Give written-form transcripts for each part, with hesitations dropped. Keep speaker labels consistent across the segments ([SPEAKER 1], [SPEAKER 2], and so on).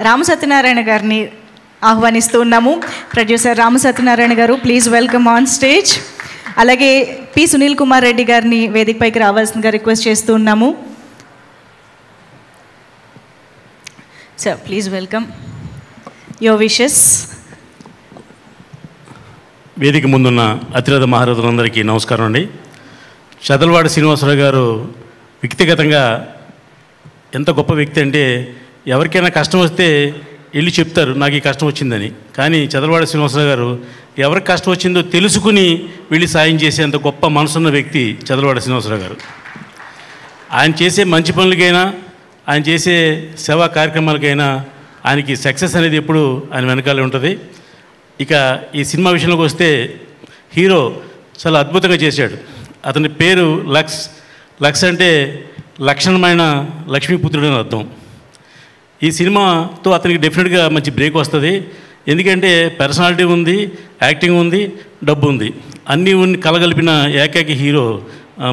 [SPEAKER 1] రామ సత్యనారాయణ గారిని ఆహ్వానిస్తూ ఉన్నాము. ప్రొడ్యూసర్ రామ సత్యనారాయణ గారు, ప్లీజ్ వెల్కమ్ ఆన్ స్టేజ్. అలాగే పి సునీల్ కుమార్ రెడ్డి గారిని వేదికపైకి రావాల్సిందిగా రిక్వెస్ట్ చేస్తూ ఉన్నాము. Sir please welcome, your wishes.
[SPEAKER 2] వేదిక ముందున్న అతిరథ మహారథులందరికీ నమస్కారం అండి. చదలవాడ శ్రీనివాసరావు గారు వ్యక్తిగతంగా ఎంత గొప్ప వ్యక్తి అంటే, ఎవరికైనా కష్టం వస్తే వెళ్ళి చెప్తారు నాకు ఈ కష్టం వచ్చిందని. కానీ చదలవాడ శ్రీనివాసరావు గారు ఎవరికి కష్టం వచ్చిందో తెలుసుకుని వెళ్ళి సాయం చేసేంత గొప్ప మనసున్న వ్యక్తి చదలవాడ శ్రీనివాసరావు గారు. ఆయన చేసే మంచి పనులకైనా, ఆయన చేసే సేవా కార్యక్రమాలకైనా ఆయనకి సక్సెస్ అనేది ఎప్పుడు ఆయన వెనకాలే ఉంటుంది. ఇక ఈ సినిమా విషయంలోకి వస్తే, హీరో చాలా అద్భుతంగా చేశాడు. అతని పేరు లక్స్. లక్స్ అంటే లక్షణమైన లక్ష్మీపుత్రుడు అని అర్థం. ఈ సినిమాతో అతనికి డెఫినెట్గా మంచి బ్రేక్ వస్తుంది. ఎందుకంటే పర్సనాలిటీ ఉంది, యాక్టింగ్ ఉంది, డబ్బు ఉంది, అన్నీ కలగలిపిన ఏకైక హీరో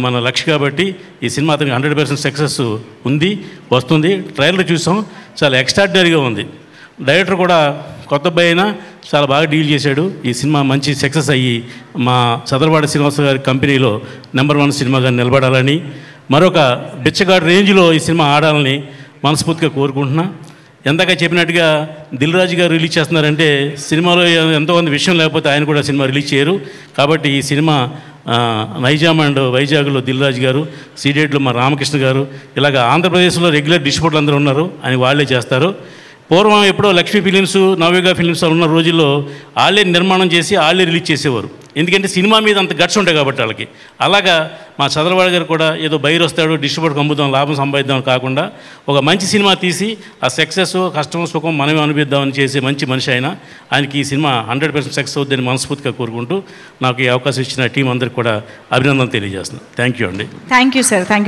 [SPEAKER 2] మన లక్ష్య. కాబట్టి ఈ సినిమా అతనికి 100% సక్సెస్ ఉంది, వస్తుంది. ట్రైలర్ చూసాం, చాలా ఎక్స్ట్రాడినరీగా ఉంది. డైరెక్టర్ కూడా కొత్త అబ్బాయి అయినా చాలా బాగా డీల్ చేశాడు. ఈ సినిమా మంచి సక్సెస్ అయ్యి మా చదలవాడ శ్రీనివాసరావు గారి కంపెనీలో నెంబర్ 1 సినిమాగా నిలబడాలని, మరొక బిచ్చగాడు రేంజ్లో ఈ సినిమా ఆడాలని మనస్ఫూర్తిగా కోరుకుంటున్నా. ఎందాక చెప్పినట్టుగా దిల్ రాజు గారు రిలీజ్ చేస్తున్నారంటే సినిమాలో ఎంతోమంది విషయం లేకపోతే ఆయన కూడా సినిమా రిలీజ్ చేయరు. కాబట్టి ఈ సినిమా నైజాం అండ్ వైజాగ్లో దిల్ రాజు గారు, సీడెడ్లో మా రామకృష్ణ గారు, ఇలాగ ఆంధ్రప్రదేశ్లో రెగ్యులర్ డిస్ట్రిబ్యూటర్లు అందరూ ఉన్నారు, అని వాళ్ళే చేస్తారు. పూర్వం ఎప్పుడో లక్ష్మీ ఫిలిమ్స్, నవయుగ ఫిలిమ్స్ ఉన్న రోజుల్లో వాళ్ళే నిర్మాణం చేసి వాళ్ళే రిలీజ్ చేసేవారు. ఎందుకంటే సినిమా మీద అంత గట్స్ ఉంటాయి కాబట్టి వాళ్ళకి. అలాగా మా చదలవాడ గారు కూడా ఏదో బయరు వస్తాడు, డిస్ట్రిబ్యూటర్కి అమ్ముదాం, లాభం సంపాదిద్దాం కాకుండా ఒక మంచి సినిమా తీసి ఆ సక్సెస్, కష్టం, సుఖం మనమే అనిపిద్దామని చేసే మంచి మనిషి ఆయన. ఆయనకి ఈ సినిమా 100% సక్సెస్ అవుతుందని మనస్ఫూర్తిగా కోరుకుంటూ నాకు ఈ అవకాశం ఇచ్చిన టీం అందరికి కూడా అభినందనలు తెలియజేస్తున్నాను. థ్యాంక్ యూ అండి.
[SPEAKER 1] Thank you sir. Thank you.